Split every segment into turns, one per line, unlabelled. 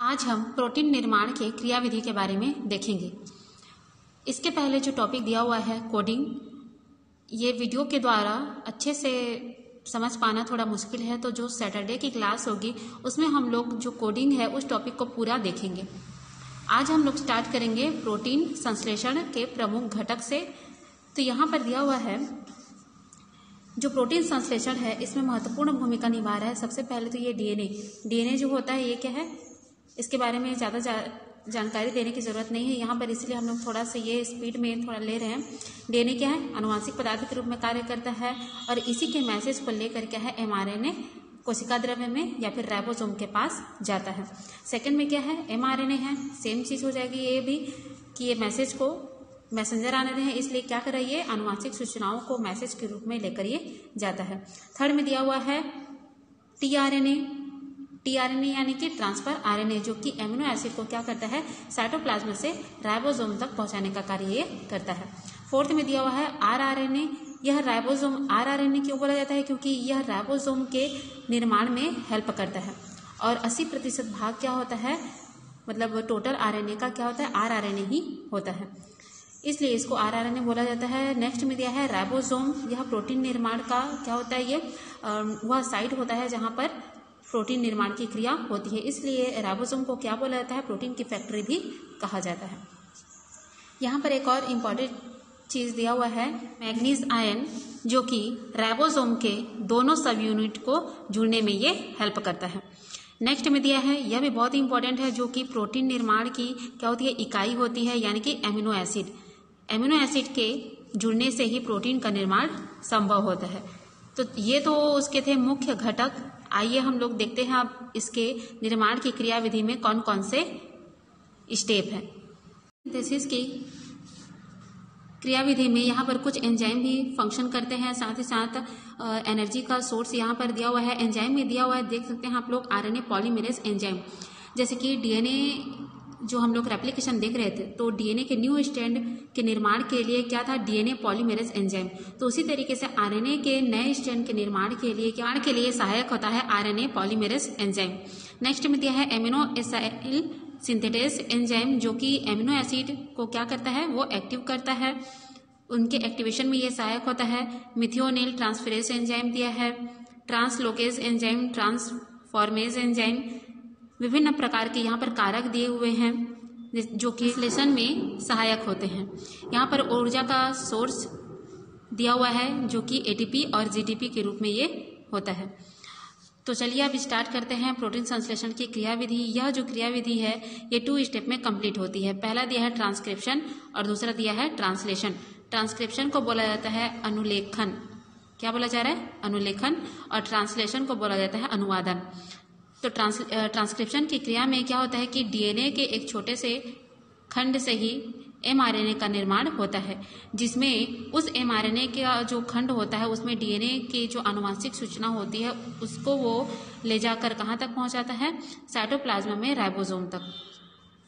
आज हम प्रोटीन निर्माण के क्रियाविधि के बारे में देखेंगे। इसके पहले जो टॉपिक दिया हुआ है कोडिंग, ये वीडियो के द्वारा अच्छे से समझ पाना थोड़ा मुश्किल है, तो जो सैटरडे की क्लास होगी उसमें हम लोग जो कोडिंग है उस टॉपिक को पूरा देखेंगे। आज हम लोग स्टार्ट करेंगे प्रोटीन संश्लेषण के प्रमुख घटक से। तो यहाँ पर दिया हुआ है जो प्रोटीन संश्लेषण है इसमें महत्वपूर्ण भूमिका निभा रहा है। सबसे पहले तो ये डीएनए जो होता है ये क्या है, इसके बारे में ज़्यादा जानकारी देने की ज़रूरत नहीं है यहाँ पर, इसलिए हम लोग थोड़ा सा ये स्पीड में थोड़ा ले रहे हैं। डीएनए क्या है, आनुवांशिक पदार्थ के रूप में कार्य करता है और इसी के मैसेज को लेकर क्या है एमआरएनए कोशिका द्रव्य में या फिर राइबोसोम के पास जाता है। सेकंड में क्या है, एमआरएनए है, सेम चीज़ हो जाएगी ये भी कि ये मैसेज को मैसेंजर आने हैं, इसलिए क्या कर रही है आनुवांशिक सूचनाओं को मैसेज के रूप में लेकर ये जाता है। थर्ड में दिया हुआ है टीआरएनए यानी कि ट्रांसफर आरएनए, जो कि एमिनो एसिड को क्या करता है साइटोप्लाज्म से राइबोसोम तक पहुंचाने का कार्य ये करता है। फोर्थ में दिया हुआ है आरआरएनए। यह राइबोसोम आरआरएनए क्यों बोला जाता है, क्योंकि यह राइबोसोम के निर्माण में हेल्प करता है और 80% भाग क्या होता है, मतलब टोटल आरएनए का क्या होता है आरआरएनए ही होता है, इसलिए इसको आरआरएनए बोला जाता है। नेक्स्ट में दिया है राइबोसोम। यह प्रोटीन निर्माण का क्या होता है, ये वह साइट होता है जहाँ पर प्रोटीन निर्माण की क्रिया होती है, इसलिए राइबोसोम को क्या बोला जाता है, प्रोटीन की फैक्ट्री भी कहा जाता है। यहाँ पर एक और इम्पॉर्टेंट चीज़ दिया हुआ है मैग्नीज आयन, जो कि राइबोसोम के दोनों सब यूनिट को जुड़ने में ये हेल्प करता है। नेक्स्ट में दिया है, यह भी बहुत इंपॉर्टेंट है, जो कि प्रोटीन निर्माण की क्या होती है इकाई होती है, यानी कि एमिनो एसिड। एमिनो एसिड के जुड़ने से ही प्रोटीन का निर्माण संभव होता है। तो ये तो उसके थे मुख्य घटक। आइए हम लोग देखते हैं अब इसके निर्माण की क्रियाविधि में कौन कौन से स्टेप हैं। सिंथेसिस की क्रियाविधि में यहाँ पर कुछ एंजाइम भी फंक्शन करते हैं, साथ ही साथ एनर्जी का सोर्स यहाँ पर दिया हुआ है। एंजाइम में दिया हुआ है, देख सकते हैं आप लोग आरएनए पॉलीमरेज एंजाइम, जैसे कि डीएनए जो हम लोग रेप्लिकेशन देख रहे थे, तो डीएनए के न्यू स्ट्रैंड के निर्माण के लिए क्या था डीएनए पॉलीमरेज एंजाइम। तो उसी तरीके से आरएनए के नए स्ट्रैंड के निर्माण के लिए सहायक होता है आरएनए पॉलीमरेज एंजाइम। नेक्स्ट में दिया है एमिनो एसाइल सिंथेटेस एंजाइम, जो कि एमिनो एसिड को क्या करता है वो एक्टिव करता है, उनके एक्टिवेशन में ये सहायक होता है। मिथियोनिल ट्रांसफेरेज एंजाइम दिया है, ट्रांसलोकेज एंजाइम, ट्रांसफॉर्मेज एंजाइम, विभिन्न प्रकार के यहाँ पर कारक दिए हुए हैं जो कि संश्लेषण में सहायक होते हैं। यहाँ पर ऊर्जा का सोर्स दिया हुआ है, जो कि एटीपी और जीटीपी के रूप में ये होता है। तो चलिए अब स्टार्ट करते हैं प्रोटीन संश्लेषण की क्रियाविधि। यह जो क्रियाविधि है ये 2 स्टेप में कंप्लीट होती है। पहला दिया है ट्रांसक्रिप्शन और दूसरा दिया है ट्रांसलेशन। ट्रांसक्रिप्शन को बोला जाता है अनुलेखन, क्या बोला जा रहा है अनुलेखन, और ट्रांसलेशन को बोला जाता है अनुवादन। तो ट्रांसक्रिप्शन की क्रिया में क्या होता है कि डीएनए के एक छोटे से खंड से ही एमआरएनए का निर्माण होता है, जिसमें उस एमआरएनए का जो खंड होता है उसमें डीएनए की जो आनुवांशिक सूचना होती है उसको वो ले जाकर कहाँ तक पहुँचाता है साइटोप्लाज्म में राइबोसोम तक।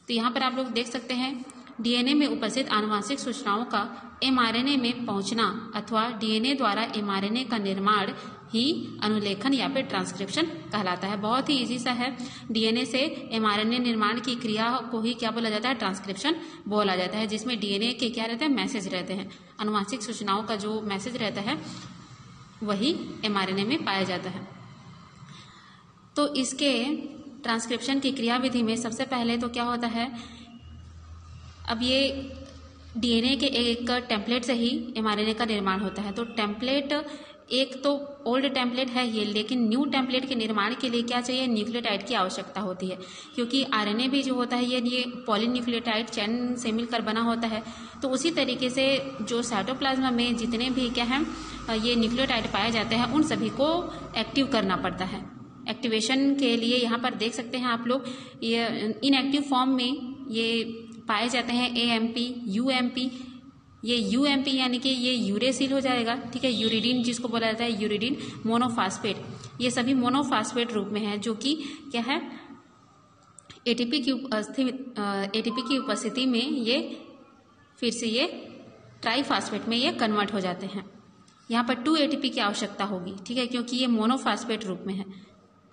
तो यहाँ पर आप लोग देख सकते हैं डीएनए में उपस्थित आनुवांशिक सूचनाओं का एमआरएनए में पहुंचना अथवा डीएनए द्वारा एमआरएनए का निर्माण ही अनुलेखन या फिर ट्रांसक्रिप्शन कहलाता है। बहुत ही इजी सा है। डीएनए से एमआरएनए निर्माण की क्रिया को ही क्या बोला जाता है ट्रांसक्रिप्शन बोला जाता है, जिसमें डीएनए के क्या रहते हैं मैसेज रहते हैं, आनुवांशिक सूचनाओं का जो मैसेज रहता है वही एमआरएनए में पाया जाता है। तो इसके ट्रांसक्रिप्शन की क्रियाविधि में सबसे पहले तो क्या होता है, अब ये डीएनए के एक टेम्पलेट से ही एमआरएनए का निर्माण होता है। तो टेम्पलेट एक तो ओल्ड टेम्पलेट है ये, लेकिन न्यू टेम्पलेट के निर्माण के लिए क्या चाहिए न्यूक्लियोटाइड की आवश्यकता होती है, क्योंकि आरएनए भी जो होता है ये पॉलीन्यूक्लियोटाइड चेन से मिलकर बना होता है। तो उसी तरीके से जो साइटोप्लाज्म में जितने भी क्या है ये न्यूक्लियोटाइड पाए जाते हैं उन सभी को एक्टिव करना पड़ता है। एक्टिवेशन के लिए यहाँ पर देख सकते हैं आप लोग ये इनएक्टिव फॉर्म में ये पाए जाते हैं एएमपी, यूएमपी। ये यूएमपी यानी कि ये यूरेसिल हो जाएगा, ठीक है। यूरिडीन जिसको बोला जाता है यूरिडीन मोनोफास्फेट, ये सभी मोनोफास्फेट रूप में है, जो कि क्या है एटीपी की उपस्थिति में ये फिर से ये ट्राईफास्फेट में ये कन्वर्ट हो जाते हैं। यहाँ पर 2 एटीपी की आवश्यकता होगी, ठीक है, क्योंकि ये मोनोफास्फेट रूप में है।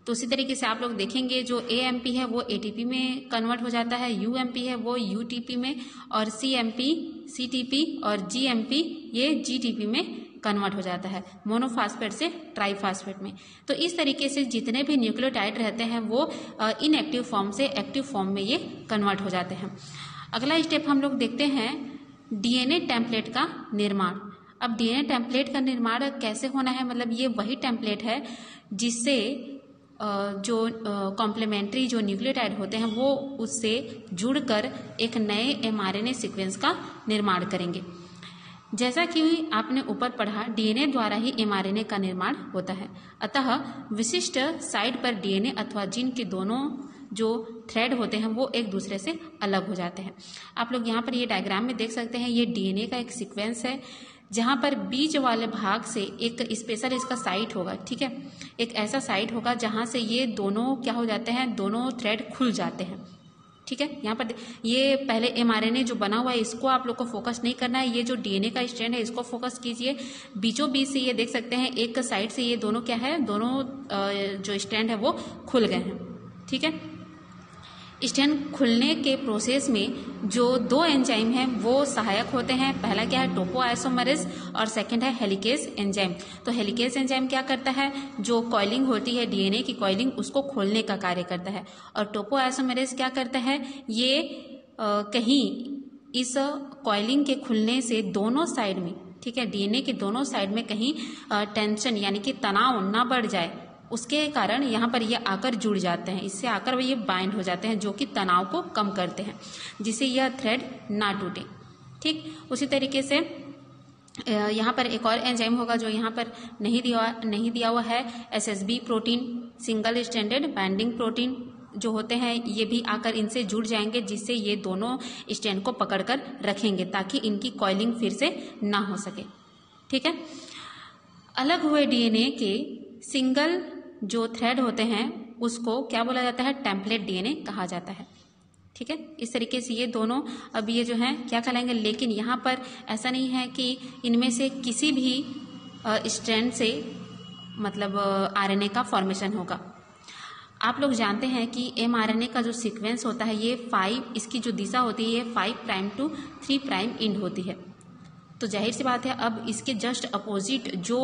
तो उसी तरीके से आप लोग देखेंगे जो AMP है वो ATP में कन्वर्ट हो जाता है, UMP है वो UTP में, और CMP CTP और GMP ये GTP में कन्वर्ट हो जाता है, मोनोफास्फेट से ट्राइफास्फेट में। तो इस तरीके से जितने भी न्यूक्लियोटाइड रहते हैं वो इनएक्टिव फॉर्म से एक्टिव फॉर्म में ये कन्वर्ट हो जाते हैं। अगला स्टेप हम लोग देखते हैं DNA टेम्पलेट का निर्माण। अब DNA टेम्पलेट का निर्माण कैसे होना है, मतलब ये वही टेम्पलेट है जिससे जो कॉम्प्लीमेंट्री जो न्यूक्लियोटाइड होते हैं वो उससे जुड़कर एक नए mRNA सीक्वेंस का निर्माण करेंगे। जैसा कि आपने ऊपर पढ़ा, DNA द्वारा ही mRNA का निर्माण होता है, अतः विशिष्ट साइट पर DNA अथवा जीन के दोनों जो थ्रेड होते हैं वो एक दूसरे से अलग हो जाते हैं। आप लोग यहाँ पर ये डायग्राम में देख सकते हैं, ये DNA का एक सीक्वेंस है जहाँ पर बीच वाले भाग से एक स्पेशल इसका साइट होगा, ठीक है, एक ऐसा साइट होगा जहाँ से ये दोनों क्या हो जाते हैं, दोनों थ्रेड खुल जाते हैं, ठीक है। यहाँ पर ये पहले mRNA जो बना हुआ है इसको आप लोग को फोकस नहीं करना है, ये जो DNA का स्ट्रैंड है इसको फोकस कीजिए। बीचों बीच से ये देख सकते हैं एक साइड से ये दोनों क्या है, दोनों जो स्ट्रैंड है वो खुल गए हैं, ठीक है। स्ट्रैंड खुलने के प्रोसेस में जो दो एंजाइम हैं वो सहायक होते हैं। पहला क्या है, टोपोआइसोमरेज, और सेकंड है हेलिकेज एंजाइम। तो हेलिकेज एंजाइम क्या करता है, जो कॉइलिंग होती है DNA की कॉइलिंग उसको खोलने का कार्य करता है, और टोपोआइसोमरेज क्या करता है, ये कहीं इस कॉइलिंग के खुलने से दोनों साइड में, ठीक है, DNA के दोनों साइड में कहीं टेंशन यानी कि तनाव ना बढ़ जाए, उसके कारण यहाँ पर ये आकर जुड़ जाते हैं, इससे आकर ये बाइंड हो जाते हैं जो कि तनाव को कम करते हैं, जिससे यह थ्रेड ना टूटे, ठीक। उसी तरीके से यहाँ पर एक और एंजाइम होगा जो यहाँ पर नहीं दिया हुआ है, SSB protein, single stranded binding protein जो होते हैं ये भी आकर इनसे जुड़ जाएंगे, जिससे ये दोनों स्ट्रैंड को पकड़कर रखेंगे ताकि इनकी कॉइलिंग फिर से ना हो सके, ठीक है। अलग हुए DNA के सिंगल जो थ्रेड होते हैं उसको क्या बोला जाता है, टेम्पलेट DNA कहा जाता है, ठीक है। इस तरीके से ये दोनों अब ये जो है क्या कहलाएंगे, लेकिन यहाँ पर ऐसा नहीं है कि इनमें से किसी भी स्ट्रैंड से मतलब RNA का फॉर्मेशन होगा। आप लोग जानते हैं कि mRNA का जो सीक्वेंस होता है ये 5, इसकी जो दिशा होती है ये 5 प्राइम टू 3 प्राइम इंड होती है। तो जाहिर सी बात है अब इसके जस्ट अपोजिट जो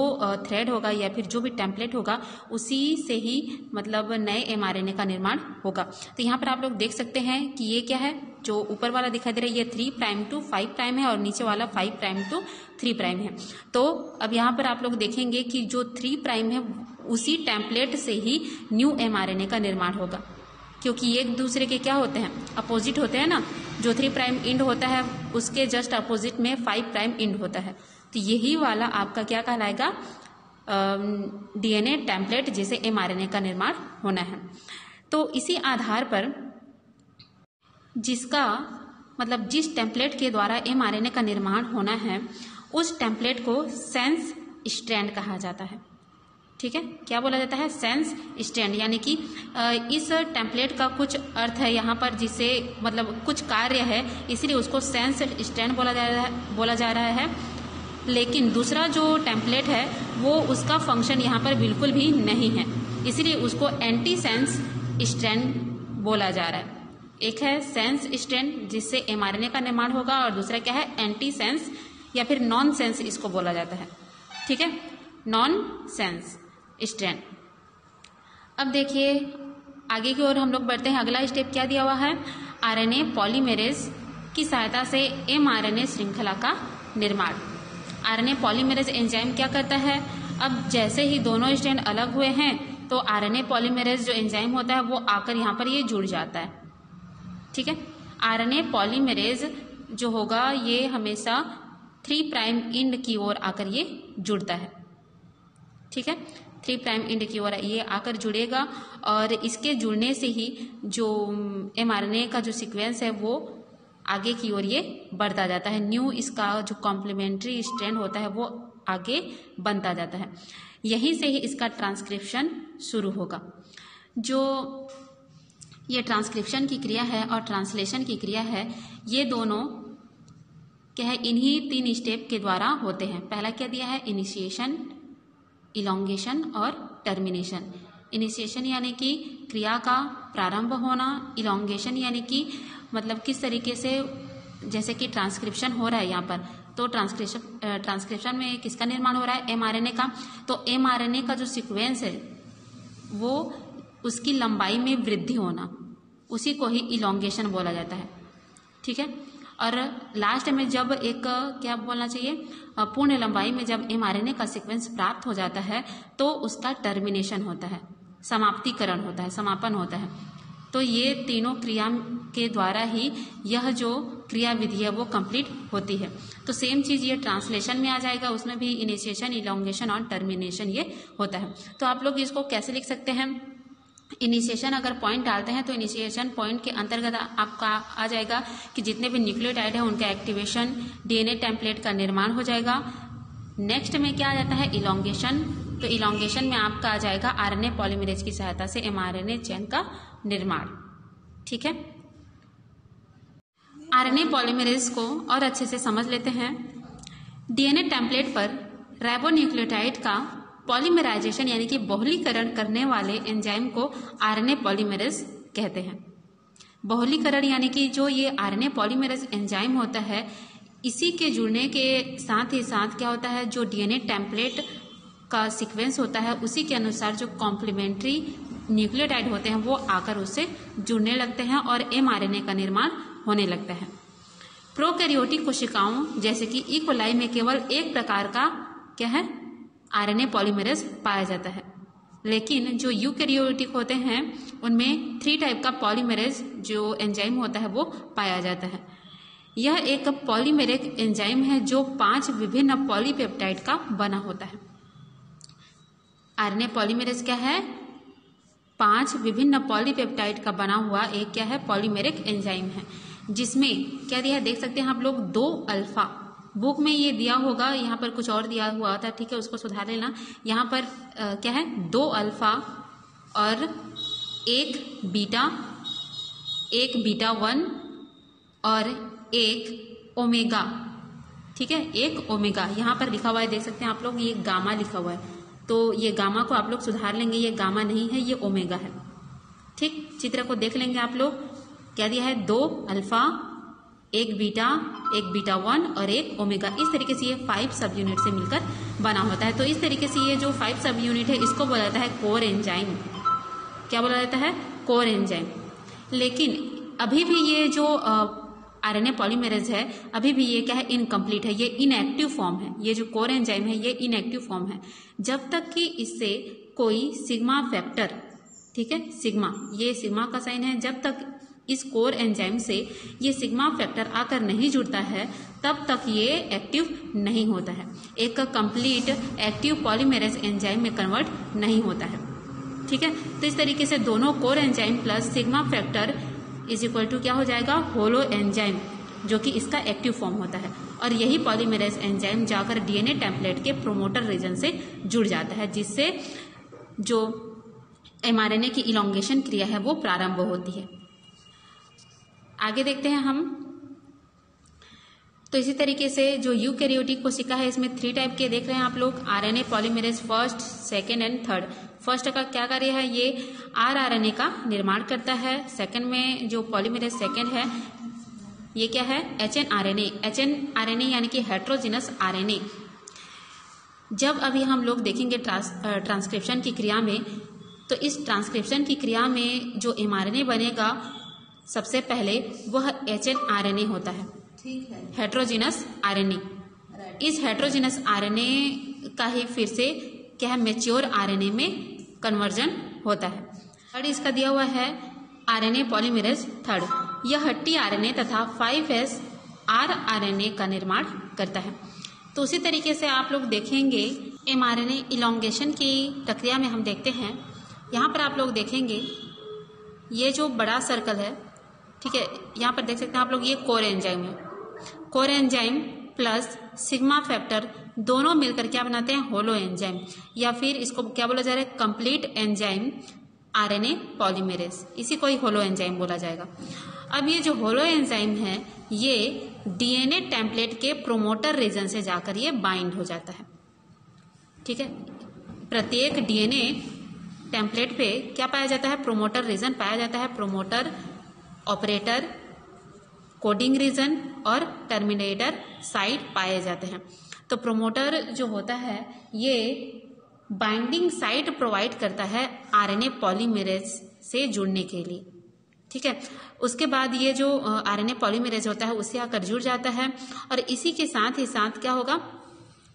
थ्रेड होगा या फिर जो भी टेम्पलेट होगा उसी से ही मतलब नए mRNA का निर्माण होगा। तो यहाँ पर आप लोग देख सकते हैं कि ये क्या है, जो ऊपर वाला दिखाई दे रहा है ये 3 प्राइम टू 5 प्राइम है और नीचे वाला 5 प्राइम टू 3 प्राइम है। तो अब यहाँ पर आप लोग देखेंगे कि जो 3 प्राइम है उसी टेम्पलेट से ही न्यू mRNA का निर्माण होगा, क्योंकि ये एक दूसरे के क्या होते हैं, अपोजिट होते हैं ना। जो 3 प्राइम इंड होता है उसके जस्ट अपोजिट में 5 प्राइम इंड होता है। तो यही वाला आपका क्या कहलाएगा, DNA टेम्पलेट जिसे mRNA का निर्माण होना है। तो इसी आधार पर जिसका मतलब जिस टेम्पलेट के द्वारा mRNA का निर्माण होना है उस टेम्पलेट को सेंस स्ट्रैंड कहा जाता है, ठीक है। क्या बोला जाता है, सेंस स्ट्रैंड, यानी कि इस टेम्पलेट का कुछ अर्थ है यहाँ पर जिससे मतलब कुछ कार्य है, इसलिए उसको सेंस स्ट्रैंड बोला जा रहा है। लेकिन दूसरा जो टेम्पलेट है वो उसका फंक्शन यहाँ पर बिल्कुल भी नहीं है, इसलिए उसको एंटी सेंस स्ट्रैंड बोला जा रहा है। एक है सेंस स्ट्रैंड जिससे mRNA का निर्माण होगा और दूसरा क्या है, एंटी सेंस या फिर नॉन सेंस इसको बोला जाता है, ठीक है, नॉन सेंस स्ट्रैंड। अब देखिए आगे की ओर हम लोग बढ़ते हैं। अगला स्टेप क्या दिया हुआ है, RNA पॉलीमेरेज की सहायता से mRNA श्रृंखला का निर्माण। RNA पॉलीमेरेज एंजाइम क्या करता है, अब जैसे ही दोनों स्ट्रैंड अलग हुए हैं तो RNA पॉलीमेरेज जो एंजाइम होता है वो आकर यहाँ पर ये जुड़ जाता है, ठीक है। RNA पॉलीमेरेज जो होगा ये हमेशा 3 प्राइम इंड की ओर आकर ये जुड़ता है, ठीक है। 3 प्राइम इंड की ओर ये आकर जुड़ेगा और इसके जुड़ने से ही जो mRNA का जो सीक्वेंस है वो आगे की ओर ये बढ़ता जाता है। न्यू इसका जो कॉम्प्लीमेंट्री स्ट्रैंड होता है वो आगे बनता जाता है, यहीं से ही इसका ट्रांसक्रिप्शन शुरू होगा। जो ये ट्रांसक्रिप्शन की क्रिया है और ट्रांसलेशन की क्रिया है ये दोनों क्या है, इन्हीं 3 स्टेप के द्वारा होते हैं। पहला क्या दिया है, इनिशिएशन, इलोंगेशन और टर्मिनेशन। इनिशिएशन यानी कि क्रिया का प्रारंभ होना, इलॉन्गेशन यानी कि मतलब किस तरीके से, जैसे कि ट्रांसक्रिप्शन हो रहा है यहाँ पर, तो ट्रांसक्रिप्शन में किसका निर्माण हो रहा है, mRNA का। तो mRNA का जो सीक्वेंस है वो उसकी लंबाई में वृद्धि होना, उसी को ही इलॉन्गेशन बोला जाता है। ठीक है। और लास्ट में जब एक क्या बोलना चाहिए, पूर्ण लंबाई में जब mRNA का सीक्वेंस प्राप्त हो जाता है तो उसका टर्मिनेशन होता है, समाप्तिकरण होता है, समापन होता है। तो ये तीनों क्रिया के द्वारा ही यह जो क्रिया विधि है वो कंप्लीट होती है। तो सेम चीज़ ये ट्रांसलेशन में आ जाएगा, उसमें भी इनिशिएशन, इलॉन्गेशन और टर्मिनेशन ये होता है। तो आप लोग इसको कैसे लिख सकते हैं, इनिशिएशन अगर पॉइंट डालते हैं तो इनिशिएशन पॉइंट के अंतर्गत आपका आ जाएगा कि जितने भी न्यूक्लियोटाइड है उनका एक्टिवेशन, डीएनए टेम्पलेट का निर्माण हो जाएगा। नेक्स्ट में क्या आ जाता है, इलॉन्गेशन। तो इलॉन्गेशन में आपका आ जाएगा आरएनए पॉलीमरेज की सहायता से mRNA चेन का निर्माण। ठीक है। आरएनए पॉलीमरेज को और अच्छे से समझ लेते हैं। डीएनए टेम्पलेट पर राइबोन्यूक्लियोटाइड का पॉलीमराइजेशन यानी कि बहुलीकरण करने वाले एंजाइम को आरएनए पॉलीमरेज कहते हैं। बहुलीकरण यानी कि जो ये आरएनए पॉलीमरेज एंजाइम होता है, इसी के जुड़ने के साथ ही साथ क्या होता है, जो डीएनए टेम्पलेट का सीक्वेंस होता है उसी के अनुसार जो कॉम्प्लीमेंट्री न्यूक्लियोटाइड होते हैं वो आकर उससे जुड़ने लगते हैं और mRNA का निर्माण होने लगता है। प्रोकैरियोटिक कोशिकाओं जैसे कि ई कोलाई में केवल एक प्रकार का क्या है, आरएनए पॉलीमरेज पाया जाता है, लेकिन जो यूकैरियोटिक होते हैं उनमें 3 टाइप का पॉलीमरेज जो एंजाइम होता है वो पाया जाता है। यह एक पॉलीमेरिक एंजाइम है जो 5 विभिन्न पॉलीपेप्टाइड का बना होता है। आरएनए पॉलीमरेज क्या है, 5 विभिन्न पॉलीपेप्टाइड का बना हुआ एक क्या है, पॉलीमेरिक एंजाइम है, जिसमें क्या दिया है देख सकते हैं आप लोग, 2 अल्फा। बुक में ये दिया होगा, यहाँ पर कुछ और दिया हुआ था, ठीक है, उसको सुधार लेना। यहाँ पर क्या है, 2 अल्फा और 1 बीटा, 1 बीटा 1 और 1 ओमेगा। ठीक है, 1 ओमेगा यहाँ पर लिखा हुआ है, देख सकते हैं आप लोग, ये गामा लिखा हुआ है, तो ये गामा को आप लोग सुधार लेंगे, ये गामा नहीं है, ये ओमेगा है। ठीक, चित्र को देख लेंगे आप लोग, क्या दिया है, 2 अल्फा, 1 बीटा, 1 बीटा 1 और 1 ओमेगा। इस तरीके से ये 5 सब यूनिट से मिलकर बना होता है। तो इस तरीके से ये जो 5 सब यूनिट है इसको बोला जाता है कोर एंजाइम। क्या बोला जाता है, कोर एंजाइम। लेकिन अभी भी ये जो आरएनए पॉलीमरेज है, अभी भी ये क्या है, इनकम्प्लीट है, ये इनएक्टिव फॉर्म है। ये जो कोर एंजाइम है ये इनएक्टिव फॉर्म है, जब तक कि इससे कोई सिग्मा फैक्टर, ठीक है, सिग्मा, ये सिग्मा का साइन है, जब तक इस कोर एंजाइम से ये सिग्मा फैक्टर आकर नहीं जुड़ता है तब तक ये एक्टिव नहीं होता है, एक कंप्लीट एक्टिव पॉलीमरेज एंजाइम में कन्वर्ट नहीं होता है। ठीक है, तो इस तरीके से दोनों core enzyme plus sigma factor is equal to क्या हो जाएगा, होलो एंजाइम, जो कि इसका एक्टिव फॉर्म होता है। और यही पॉलीमरेज एंजाइम जाकर डीएनए टेम्पलेट के प्रोमोटर रीजन से जुड़ जाता है, जिससे जो mRNA की इलॉन्गेशन क्रिया है वो प्रारंभ होती है। आगे देखते हैं हम। तो इसी तरीके से जो यूकैरियोटिक कोशिका है इसमें 3 टाइप के देख रहे हैं आप लोग, RNA polymerase first, second and third. First का क्या कार्य है, ये आरआरएनए का निर्माण करता है। सेकेंड में जो पॉलीमरेज सेकेंड है ये क्या है, एचएनआरएनए। एचएनआरएनए यानी कि हेट्रोजिनस आरएनए। जब अभी हम लोग देखेंगे ट्रांसक्रिप्शन की क्रिया में, तो इस ट्रांसक्रिप्शन की क्रिया में जो mRNA बनेगा सबसे पहले वह एचएनआरएनए होता है, ठीक है, हेट्रोजिनस आरएनए। इस हेट्रोजिनस आरएनए का ही फिर से क्या है, मैच्योर आरएनए में कन्वर्जन होता है। थर्ड इसका दिया हुआ है आरएनए पॉलीमरेज थर्ड। यह टीआरएनए तथा 5S आरआरएनए का निर्माण करता है। तो उसी तरीके से आप लोग देखेंगे mRNA इलॉन्गेशन की प्रक्रिया में हम देखते हैं, यहाँ पर आप लोग देखेंगे ये जो बड़ा सर्कल है, ठीक है, यहाँ पर देख सकते हैं आप लोग, ये कोर एंजाइम है। Core enzyme plus sigma factor दोनों मिलकर क्या बनाते हैं, होलो एंजाइम, या फिर इसको क्या बोला जा रहा है, कंप्लीट एंजाइम आरएनए पॉलीमरेज, इसी को ही होलो एंजाइम बोला जाएगा। अब ये जो होलो एंजाइम है ये डीएनए टेम्पलेट के प्रोमोटर रीजन से जाकर ये बाइंड हो जाता है। ठीक है, प्रत्येक डीएनए टेम्पलेट पे क्या पाया जाता है, प्रोमोटर रीजन पाया जाता है, प्रोमोटर, ऑपरेटर, कोडिंग रीजन और टर्मिनेटर साइट पाए जाते हैं। तो प्रोमोटर जो होता है ये बाइंडिंग साइट प्रोवाइड करता है आरएनए पॉलीमरेज से जुड़ने के लिए, ठीक है। उसके बाद ये जो आरएनए पॉलीमरेज होता है उससे आकर जुड़ जाता है और इसी के साथ ही साथ क्या होगा,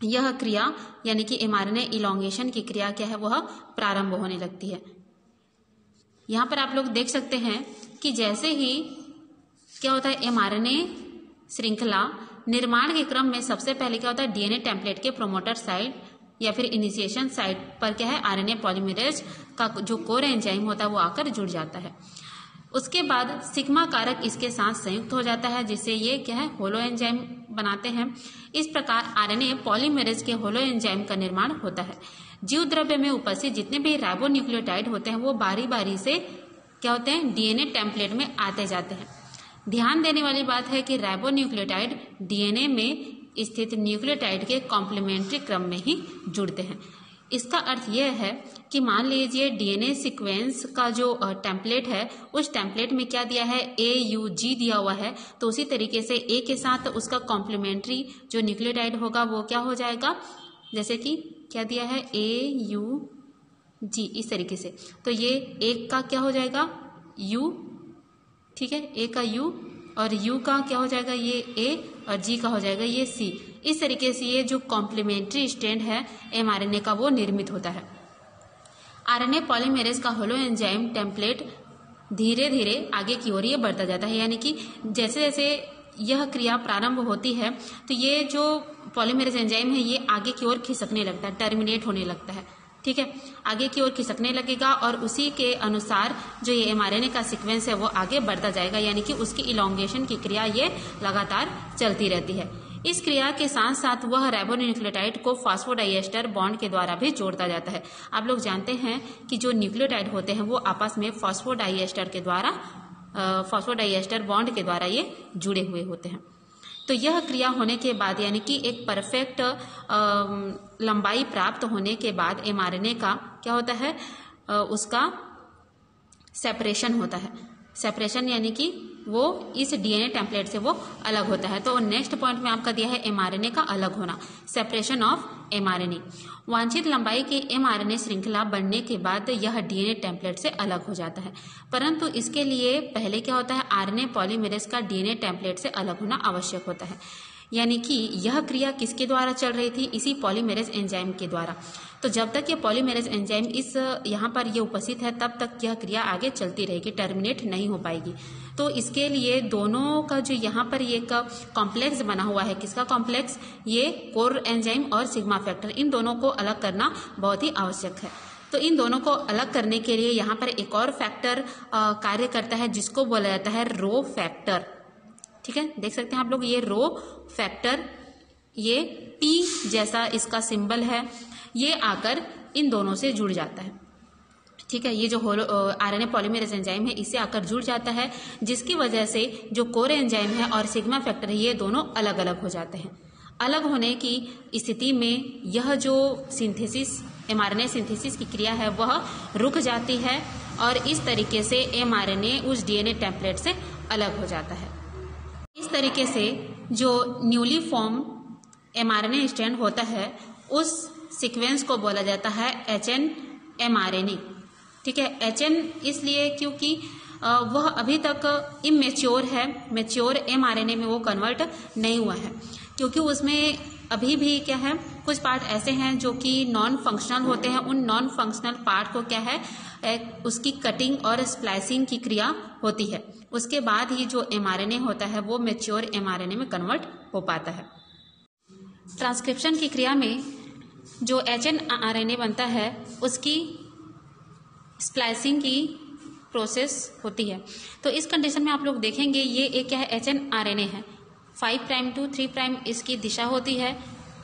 यह क्रिया यानी कि एमआरएनए इलॉन्गेशन की क्रिया क्या है वह प्रारंभ होने लगती है। यहाँ पर आप लोग देख सकते हैं कि जैसे ही क्या होता है, एमआरएनए श्रृंखला निर्माण के क्रम में सबसे पहले क्या होता है, डीएनए टेम्पलेट के प्रोमोटर साइट या फिर इनिशिएशन साइट पर क्या है, आरएनए पॉलीमरेज का जो कोर एंजाइम होता है वो आकर जुड़ जाता है। उसके बाद सिग्मा कारक इसके साथ संयुक्त हो जाता है जिससे ये क्या है, होलो एंजाइम बनाते हैं। इस प्रकार आरएनए पॉलीमरेज के होलो एंजाइम का निर्माण होता है। जीव द्रव्य में उपस्थित जितने भी राइबोन्यूक्लियोटाइड होते हैं वो बारी बारी से क्या होते हैं, डीएनए टेम्पलेट में आते जाते हैं। ध्यान देने वाली बात है कि राइबोन्यूक्लियोटाइड डीएनए में स्थित न्यूक्लियोटाइड के कॉम्प्लीमेंट्री क्रम में ही जुड़ते हैं। इसका अर्थ यह है कि मान लीजिए डीएनए सीक्वेंस का जो टेम्पलेट है उस टेम्पलेट में क्या दिया है, AUG दिया हुआ है, तो उसी तरीके से A के साथ उसका कॉम्प्लीमेंट्री जो न्यूक्लियोटाइड होगा वो क्या हो जाएगा, जैसे कि क्या दिया है AUG, इस तरीके से। तो ये एक का क्या हो जाएगा U, ठीक है, A का U और U का क्या हो जाएगा ये A और G का हो जाएगा ये C। इस तरीके से ये जो कॉम्प्लीमेंट्री स्ट्रैंड है एमआरएनए का वो निर्मित होता है। आरएनए पॉलीमरेज का होलो एंजाइम टेम्पलेट धीरे धीरे आगे की ओर ये बढ़ता जाता है, यानी कि जैसे जैसे यह क्रिया प्रारंभ होती है तो ये जो पॉलीमरेज एंजाइम है ये आगे की ओर खिसकने लगता है, टर्मिनेट होने लगता है, ठीक है, आगे की ओर खिसकने लगेगा और उसी के अनुसार जो ये एमआरएनए का सीक्वेंस है वो आगे बढ़ता जाएगा, यानी कि उसकी इलॉन्गेशन की क्रिया ये लगातार चलती रहती है। इस क्रिया के साथ साथ वह राइबोन्यूक्लियोटाइड को फॉस्फोडाइएस्टर बॉन्ड के द्वारा भी जोड़ता जाता है। आप लोग जानते हैं कि जो न्यूक्लियोटाइड होते हैं वो आपस में फॉस्फोडाइएस्टर बॉन्ड के द्वारा ये जुड़े हुए होते हैं। तो यह क्रिया होने के बाद यानी कि एक परफेक्ट लंबाई प्राप्त होने के बाद एमआरएनए का क्या होता है, उसका सेपरेशन होता है। सेपरेशन यानी कि वो इस डीएनए टेम्पलेट से वो अलग होता है। तो नेक्स्ट पॉइंट में आपका दिया है एमआरएनए का अलग होना, सेपरेशन ऑफ एमआरएनए। वांछित लंबाई की एमआरएनए श्रृंखला बनने के बाद यह डीएनए टेम्पलेट से अलग हो जाता है, परंतु इसके लिए पहले क्या होता है, आरएनए पॉलीमरेज का डीएनए टेम्पलेट से अलग होना आवश्यक होता है। यानी कि यह क्रिया किसके द्वारा चल रही थी, इसी पॉलीमरेज एंजाइम के द्वारा। तो जब तक ये पॉलीमरेज एंजाइम इस यहाँ पर ये उपस्थित है तब तक यह क्रिया आगे चलती रहेगी, टर्मिनेट नहीं हो पाएगी। तो इसके लिए दोनों का जो यहाँ पर ये कॉम्प्लेक्स बना हुआ है, किसका कॉम्प्लेक्स, ये कोर एंजाइम और सिग्मा फैक्टर, इन दोनों को अलग करना बहुत ही आवश्यक है। तो इन दोनों को अलग करने के लिए यहाँ पर एक और फैक्टर कार्य करता है जिसको बोला जाता है रो फैक्टर, ठीक है। देख सकते हैं आप लोग ये रो फैक्टर, ये टी जैसा इसका सिंबल है, ये आकर इन दोनों से जुड़ जाता है, ठीक है। ये जो आरएनए पॉलीमरेज एंजाइम है इससे आकर जुड़ जाता है, जिसकी वजह से जो कोर एंजाइम है और सिग्मा फैक्टर है ये दोनों अलग अलग हो जाते हैं। अलग होने की स्थिति में यह जो सिंथेसिस, एमआरएनए सिंथेसिस की क्रिया है वह रुक जाती है और इस तरीके से एमआरएनए उस डीएनए टेम्पलेट से अलग हो जाता है। इस तरीके से जो न्यूली फॉर्म एमआरएनए स्ट्रैंड होता है उस सीक्वेंस को बोला जाता है HN mRNA, ठीक है। HN इसलिए क्योंकि वह अभी तक इमेच्योर है, मेच्योर mRNA में वो कन्वर्ट नहीं हुआ है, क्योंकि उसमें अभी भी क्या है, कुछ पार्ट ऐसे हैं जो कि नॉन फंक्शनल होते हैं। उन नॉन फंक्शनल पार्ट को क्या है, उसकी कटिंग और स्प्लाइसिंग की क्रिया होती है। उसके बाद ही जो mRNA होता है वो मेच्योर mRNA में कन्वर्ट हो पाता है। ट्रांसक्रिप्शन की क्रिया में जो HN RNA बनता है उसकी स्प्लाइसिंग की प्रोसेस होती है। तो इस कंडीशन में आप लोग देखेंगे ये एक क्या है, HN RNA है, 5 प्राइम टू 3 प्राइम इसकी दिशा होती है।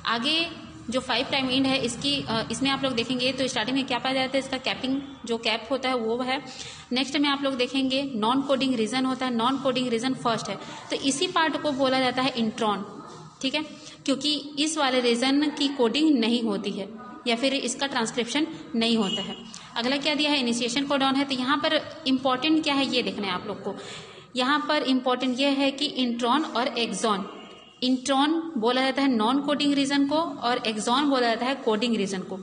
आगे जो 5 प्राइम एंड है इसमें आप लोग देखेंगे तो स्टार्टिंग में क्या पाया जाता है, इसका कैपिंग जो कैप होता है वो है। नेक्स्ट में आप लोग देखेंगे नॉन कोडिंग रीजन होता है, नॉन कोडिंग रीजन फर्स्ट है, तो इसी पार्ट को बोला जाता है इंट्रॉन, ठीक है, क्योंकि इस वाले रीजन की कोडिंग नहीं होती है या फिर इसका ट्रांसक्रिप्शन नहीं होता है। अगला क्या दिया है, इनिशिएशन कोडॉन है। तो यहाँ पर इंपॉर्टेंट क्या है ये देखना है आप लोग को। यहाँ पर इंपॉर्टेंट ये है कि इंट्रॉन और एक्सॉन, इंट्रॉन बोला जाता है नॉन कोडिंग रीजन को और एक्सॉन बोला जाता है कोडिंग रीजन को।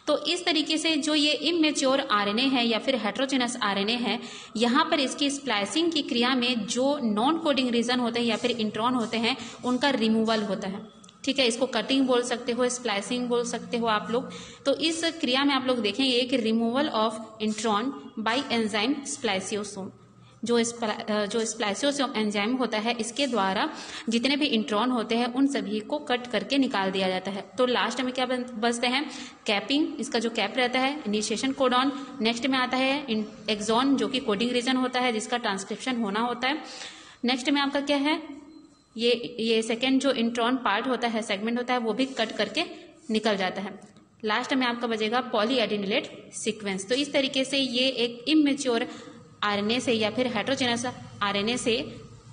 तो इस तरीके से जो ये इमेच्योर आरएनए है या फिर हेटेरोजेनस आरएनए है, यहाँ पर इसकी स्प्लाइसिंग की क्रिया में जो नॉन कोडिंग रीजन होते हैं या फिर इंट्रॉन होते हैं उनका रिमूवल होता है। ठीक है, इसको कटिंग बोल सकते हो, स्प्लाइसिंग बोल सकते हो आप लोग। तो इस क्रिया में आप लोग देखेंगे कि removal of intron by enzyme spliceosome, जो स्प्लाइसियोसोम एंजाइम होता है इसके द्वारा जितने भी इंट्रॉन होते हैं उन सभी को कट करके निकाल दिया जाता है। तो लास्ट में क्या बचते हैं, कैपिंग, इसका जो कैप रहता है, इनिशिएशन कोडॉन, नेक्स्ट में आता है एक्सॉन जो कि कोडिंग रीजन होता है जिसका ट्रांसक्रिप्शन होना होता है। नेक्स्ट में आपका क्या है, ये सेकेंड जो इंट्रॉन पार्ट होता है, सेगमेंट होता है, वो भी कट करके निकल जाता है। लास्ट में आपका बचेगा पॉलीएडिनिलेट सीक्वेंस। तो इस तरीके से ये एक इमेच्योर आरएनए से या फिर हेटेरोजेनस आरएनए से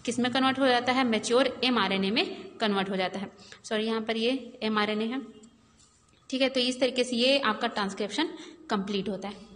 किसमें कन्वर्ट हो जाता है, मैच्योर एमआरएनए में कन्वर्ट हो जाता है। सॉरी, यहाँ पर ये एमआरएनए है। ठीक है, तो इस तरीके से ये आपका ट्रांसक्रिप्शन कंप्लीट होता है।